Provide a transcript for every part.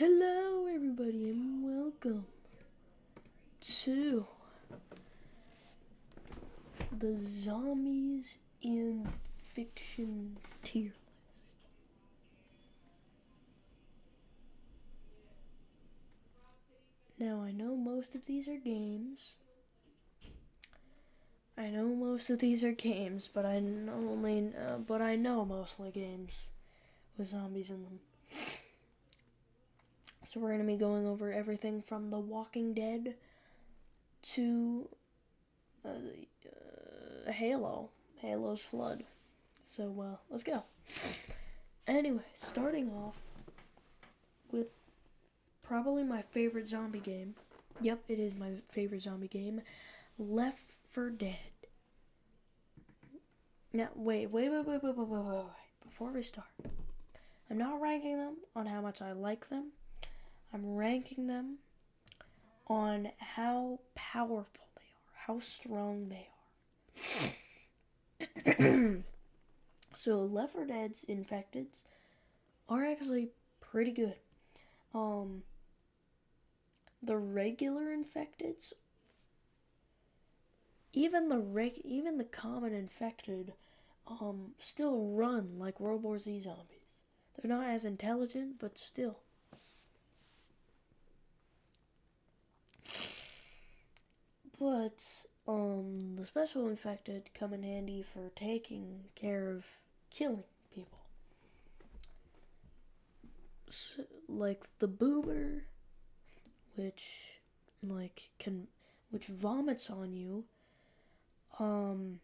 Hello, everybody, and welcome to the Zombies in Fiction tier list. Now, I know most of these are games. But I know mostly games with zombies in them. So we're gonna be going over everything from The Walking Dead to Halo's Flood. So let's go. Anyway, starting off with probably my favorite zombie game. Yep, it is my favorite zombie game. Left 4 Dead. Now, wait. Before we start, I'm not ranking them on how much I like them. I'm ranking them on how powerful they are, how strong they are. So, Left 4 Dead's Infecteds are actually pretty good. The regular Infecteds, even the common Infected, still run like World War Z zombies. They're not as intelligent, but still. But the special Infected come in handy for taking care of killing people. So, like the Boomer, which vomits on you. And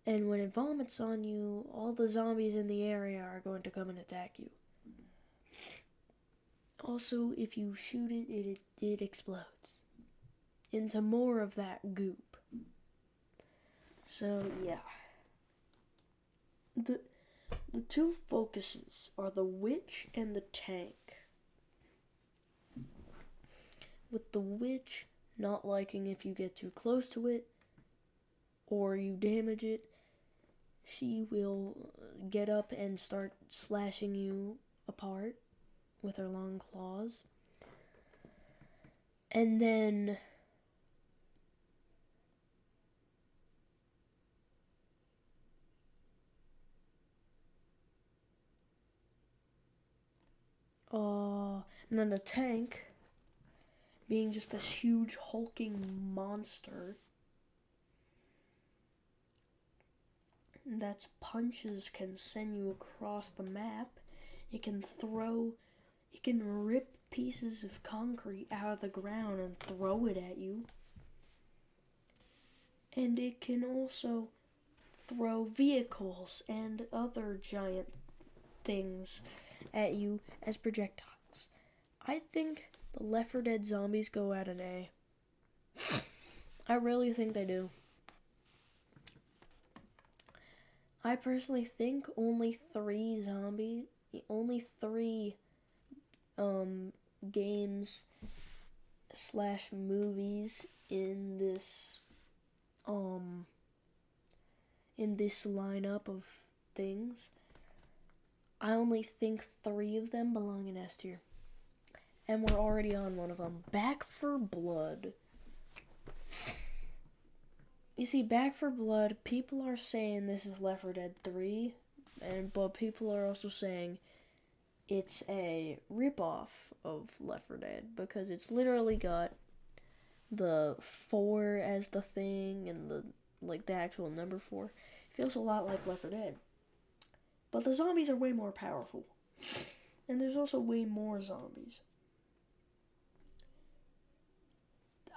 when it vomits on you, all the zombies in the area are going to come and attack you. Also, if you shoot it, it explodes into more of that goop. So, yeah. The two focuses are the witch and the tank. With the witch not liking if you get too close to it or you damage it, she will get up and start slashing you apart with her long claws. And then the tank, being just this huge hulking monster that's punches can send you across the map. It can rip pieces of concrete out of the ground and throw it at you. And it can also throw vehicles and other giant things at you as projectiles. I think the Left 4 Dead zombies go at an A. I really think they do. I personally think only three games / movies in this lineup of things. I only think 3 of them belong in S tier. And we're already on one of them. Back 4 Blood. You see, Back 4 Blood, people are saying this is Left 4 Dead 3, but people are also saying it's a ripoff of Left 4 Dead, because it's literally got the 4 as the thing, and the actual number 4. It feels a lot like Left 4 Dead. But the zombies are way more powerful. And there's also way more zombies.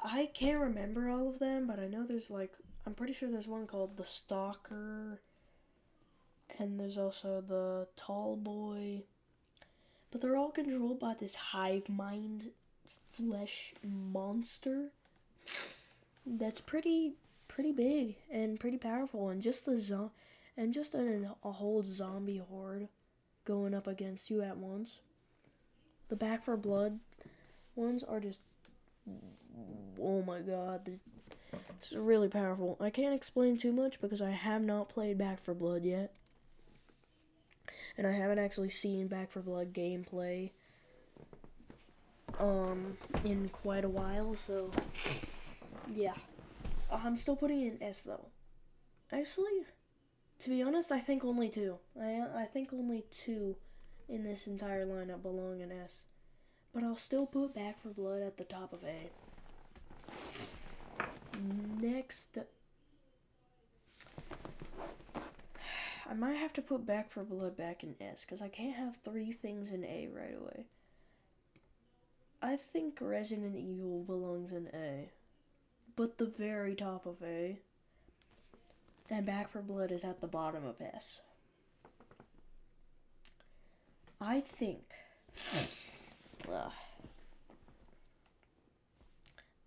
I can't remember all of them, but I know I'm pretty sure there's one called the Stalker, and there's also the Tall Boy, but they're all controlled by this hive mind flesh monster that's pretty big and pretty powerful, and just a whole zombie horde going up against you at once. The Back 4 Blood ones are just, oh my god, it's really powerful. I can't explain too much because I have not played Back 4 Blood yet. and I haven't actually seen Back for Blood gameplay in quite a while, so yeah. I'm still putting it in S though. Actually, to be honest, I think only two. I think only two in this entire lineup belong in S. But I'll still put Back for Blood at the top of A. Next, I might have to put Back for Blood back in S, because I can't have three things in A right away. I think Resident Evil belongs in A, but the very top of A. And Back for Blood is at the bottom of S. I think...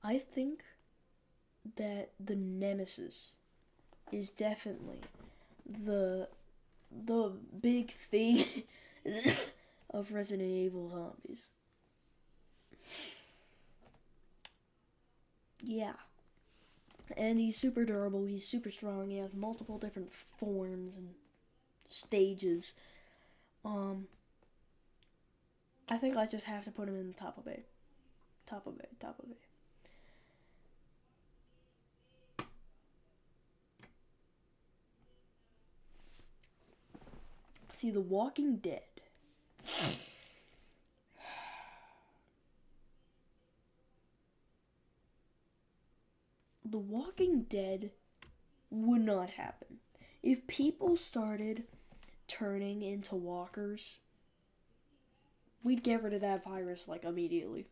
I think that the Nemesis is definitely the big thing of Resident Evil zombies. Yeah. And he's super durable, he's super strong, he has multiple different forms and stages. I think I just have to put him in the top of A. Top of A. See, The Walking Dead. The Walking Dead would not happen. If people started turning into walkers, we'd get rid of that virus, like, immediately.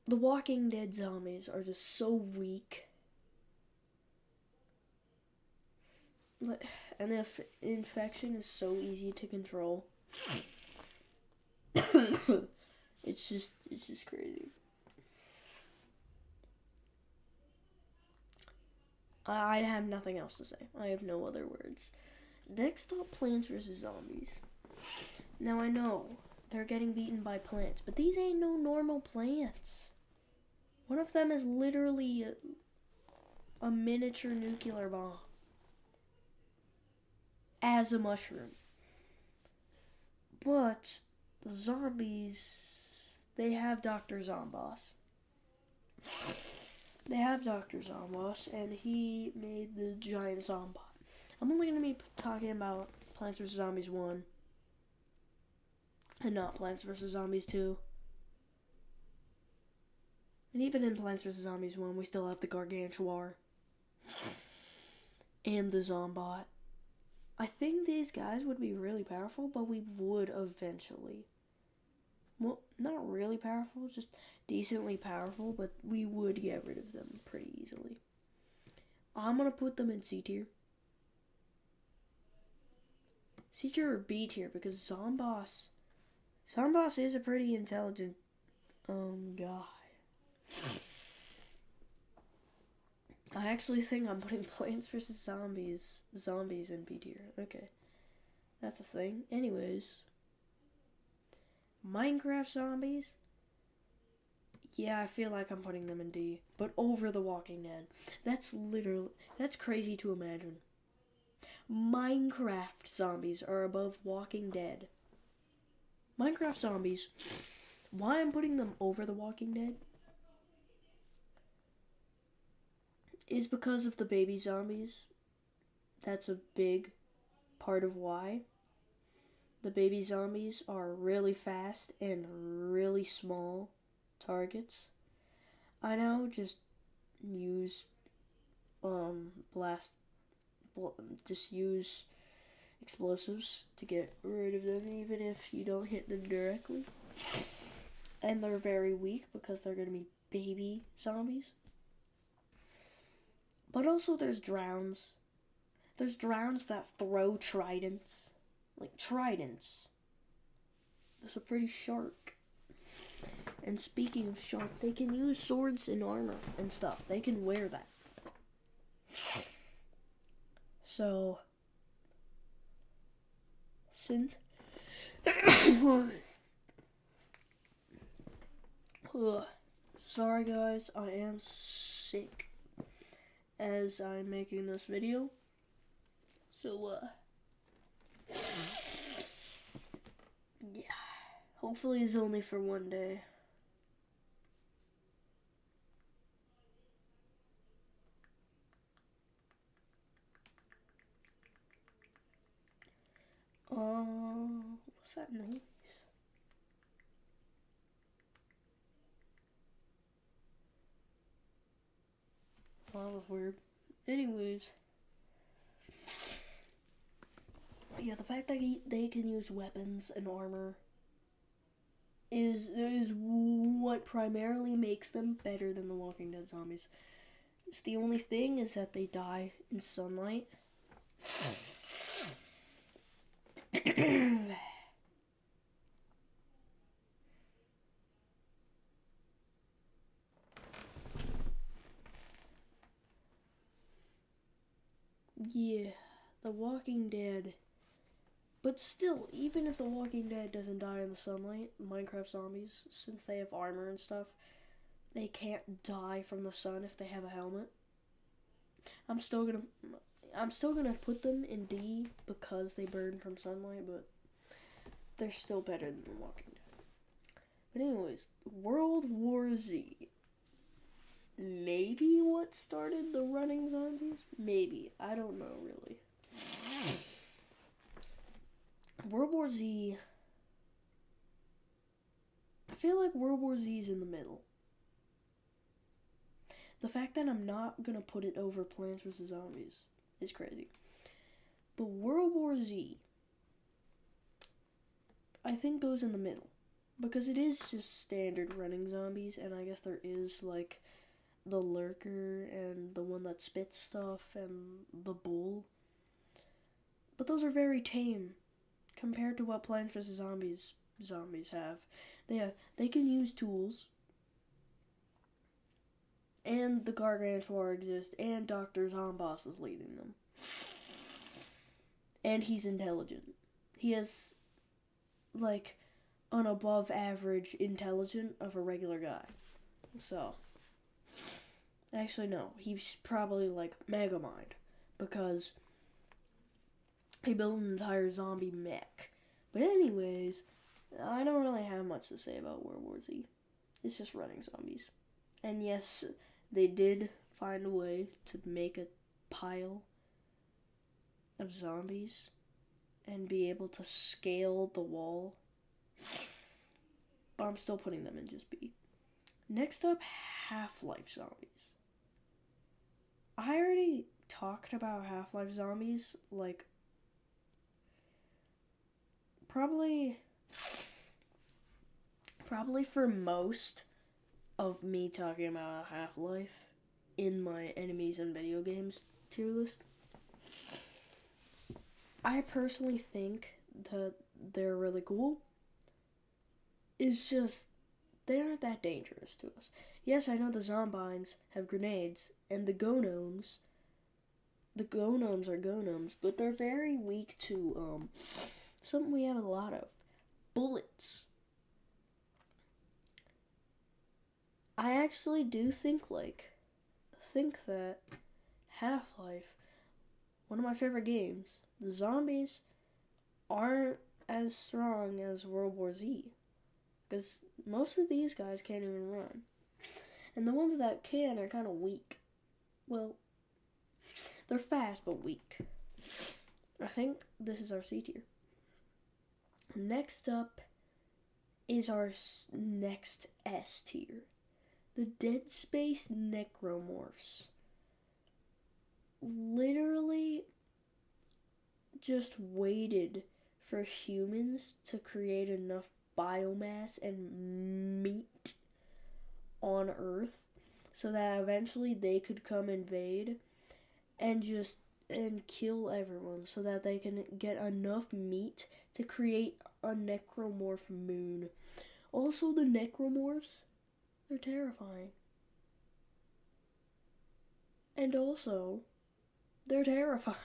The Walking Dead zombies are just so weak. And the infection is so easy to control. It's just crazy. I have nothing else to say. I have no other words. Next up, Plants vs. Zombies. Now I know they're getting beaten by plants, but these ain't no normal plants. One of them is literally a miniature nuclear bomb. As a mushroom. But the zombies, they have Dr. Zomboss. They have Dr. Zomboss, and he made the giant zombot. I'm only going to be talking about Plants vs. Zombies 1. And not Plants vs. Zombies 2. And even in Plants vs. Zombies 1, we still have the Gargantuar. And the Zombot. I think these guys would be really powerful, but we would eventually. Well, not really powerful, just decently powerful, but we would get rid of them pretty easily. I'm going to put them in C tier. C tier or B tier, because Zomboss is a pretty intelligent guy. I actually think I'm putting Plants vs. Zombies in B tier. Okay. That's a thing. Anyways. Minecraft zombies? Yeah, I feel like I'm putting them in D. But over The Walking Dead. That's crazy to imagine. Minecraft zombies are above Walking Dead. Minecraft zombies. Why I'm putting them over The Walking Dead is because of the baby zombies. That's a big part of why. The baby zombies are really fast and really small targets. I know, just use use explosives to get rid of them, even if you don't hit them directly. And they're very weak because they're going to be baby zombies. But also there's drowns. There's drowns that throw tridents. Like tridents. Those are pretty sharp. And speaking of sharp, they can use swords and armor and stuff. They can wear that. So, since... Sorry guys, I am sick. as I'm making this video. So, yeah. Hopefully it's only for one day. What's that noise? Well, that was weird. Anyways. Yeah, the fact that they can use weapons and armor is what primarily makes them better than the Walking Dead zombies. It's the only thing is that they die in sunlight. Yeah, The Walking Dead. But still, even if The Walking Dead doesn't die in the sunlight, Minecraft zombies, since they have armor and stuff, they can't die from the sun if they have a helmet. I'm still gonna put them in D because they burn from sunlight, but they're still better than The Walking Dead. But anyways, World War Z. Maybe what started the running zombies? Maybe. I don't know, really. World War Z... I feel like World War Z is in the middle. The fact that I'm not gonna put it over Plants vs. Zombies is crazy. But World War Z, I think, goes in the middle. Because it is just standard running zombies, and I guess there is, like, the lurker and the one that spits stuff and the bull. But those are very tame compared to what Plants vs. Zombies have. They can use tools. And the Gargantuar exist, and Dr. Zomboss is leading them. And he's intelligent. He has, like, an above average intelligence of a regular guy. So, actually no, he's probably like Megamind, because he built an entire zombie mech. But anyways, I don't really have much to say about World War Z. It's just running zombies. And yes, they did find a way to make a pile of zombies and be able to scale the wall. But I'm still putting them in just B. Next up, Half-Life zombies. I already talked about Half-Life zombies, like, probably for most of me talking about Half-Life in my enemies and video games tier list. I personally think that they're really cool. It's just, they aren't that dangerous to us. Yes, I know the Zombines have grenades, and the Gnomes are Gnomes, but they're very weak to, something we have a lot of. Bullets. I actually do think that Half-Life, one of my favorite games, the zombies aren't as strong as World War Z. Because most of these guys can't even run. And the ones that can are kind of weak. Well, they're fast but weak. I think this is our C tier. Next up is our next S tier. The Dead Space Necromorphs. Literally just waited for humans to create enough biomass and meat on Earth so that eventually they could come invade and kill everyone so that they can get enough meat to create a necromorph moon. Also, the necromorphs, they're terrifying. And also, they're terrifying.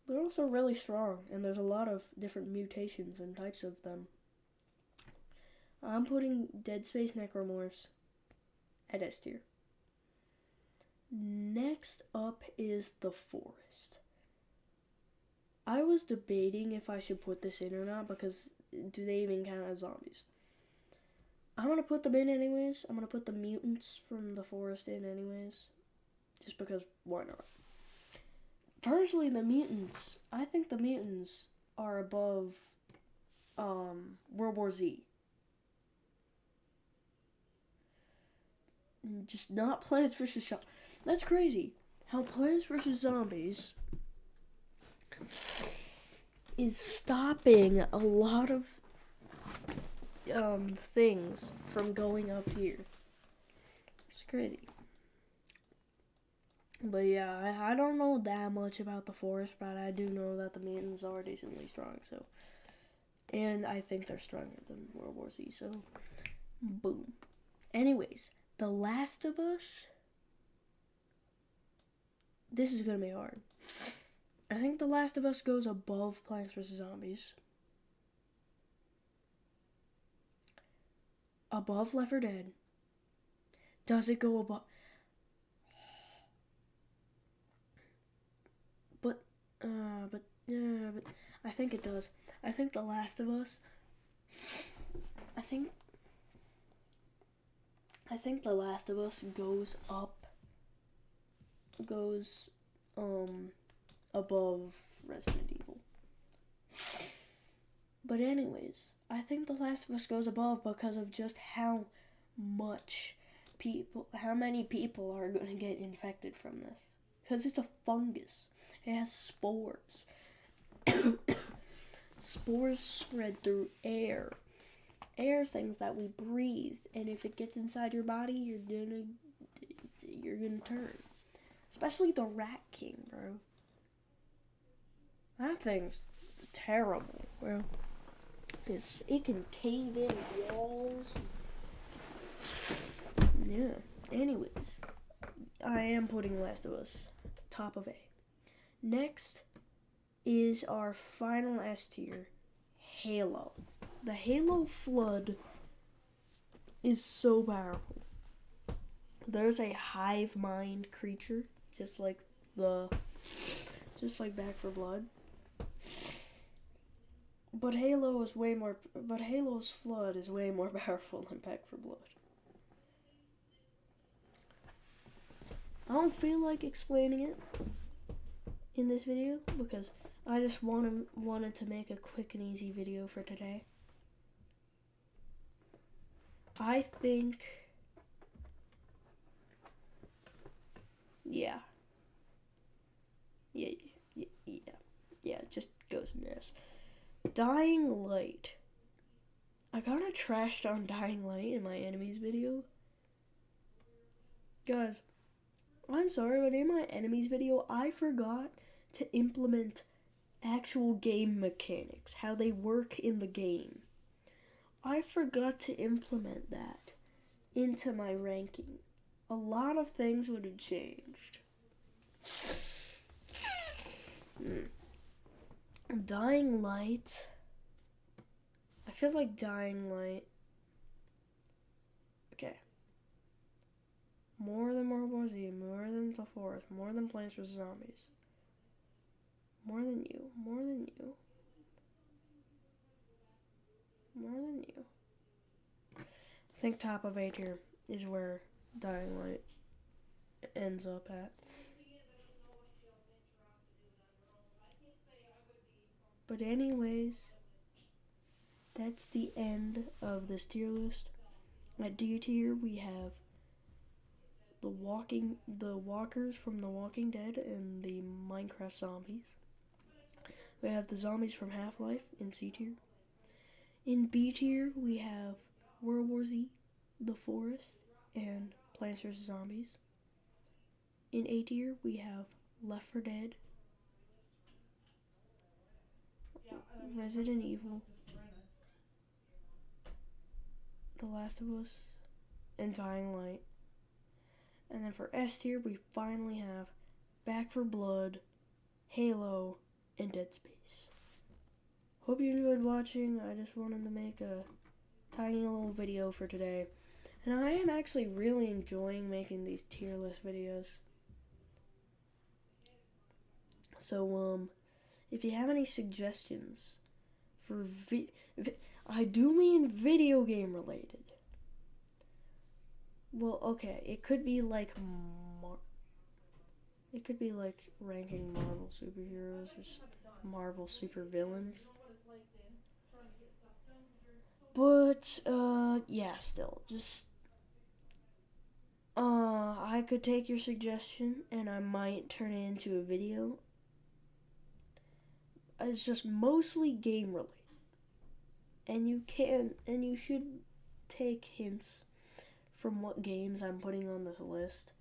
They're also really strong, and there's a lot of different mutations and types of them. I'm putting Dead Space Necromorphs at S tier. Next up is The Forest. I was debating if I should put this in or not because do they even count as zombies? I'm gonna put them in anyways. I'm gonna put the mutants from The Forest in anyways. Just because, why not? Personally, I think the mutants are above World War Z. Just not Plants vs. Zombies. That's crazy. How Plants vs. Zombies is stopping a lot of things from going up here. It's crazy. But yeah, I don't know that much about the Forest, but I do know that the mutants are decently strong, so. And I think they're stronger than World War Z, so. Boom. Anyways, The Last of Us. This is gonna be hard. I think The Last of Us goes above Plants vs. Zombies. Above Left 4 Dead. Does it go above? But I think it does. I think The Last of Us. I think The Last of Us goes above Resident Evil. But anyways, I think The Last of Us goes above because of just how many people are going to get infected from this. Because it's a fungus. It has spores. Spores spread through air. Air is things that we breathe, and if it gets inside your body, you're gonna turn. Especially the Rat King, bro. That thing's terrible, bro. It can cave in walls. Yeah. Anyways, I am putting Last of Us top of A. Next is our final S tier, Halo. The Halo Flood is so powerful. There's a hive mind creature, just like Back 4 Blood. But Halo's Flood is way more powerful than Back 4 Blood. I don't feel like explaining it in this video because I just wanted to make a quick and easy video for today. I think, yeah, it just goes in this. Dying Light. I kind of trashed on Dying Light in my enemies video. Guys, I'm sorry, but in my enemies video, I forgot to implement actual game mechanics, how they work in the game. I forgot to implement that into my ranking. A lot of things would have changed. Dying Light. I feel like Dying Light. Okay. More than World War Z, more than The Forest, more than Plants vs. Zombies. More than you, more than you. More than you. I think top of A tier is where Dying Light ends up at. But anyways, that's the end of this tier list. At D tier, we have the walkers from The Walking Dead and the Minecraft zombies. We have the zombies from Half-Life in C tier. In B tier, we have World War Z, The Forest, and Plants vs. Zombies. In A tier, we have Left 4 Dead, Resident Evil, The Last of Us, and Dying Light. And then for S tier, we finally have Back 4 Blood, Halo, and Dead Space. Hope you enjoyed watching. I just wanted to make a tiny little video for today. And I am actually really enjoying making these tier list videos. So if you have any suggestions for I do mean video game related. Well, okay, it could be like it could be like ranking Marvel superheroes or Marvel supervillains. But yeah, still just I could take your suggestion and I might turn it into a video. It's just mostly game related. And you should take hints from what games I'm putting on this list.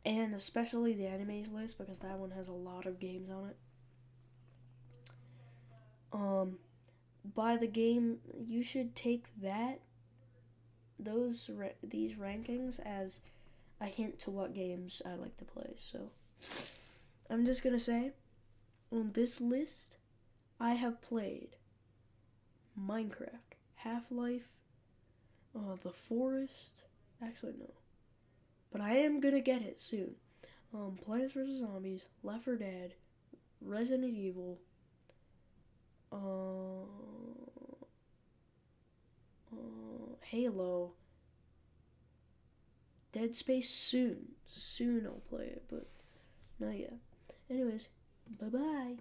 And especially the animes list because that one has a lot of games on it. By the game, you should take these rankings as a hint to what games I like to play. So I'm just gonna say, on this list, I have played Minecraft, Half-Life, The Forest. Actually, no, but I am gonna get it soon. Plants vs Zombies, Left 4 Dead, Resident Evil, Halo, Dead Space soon. Soon I'll play it, but not yet. Anyways, bye bye.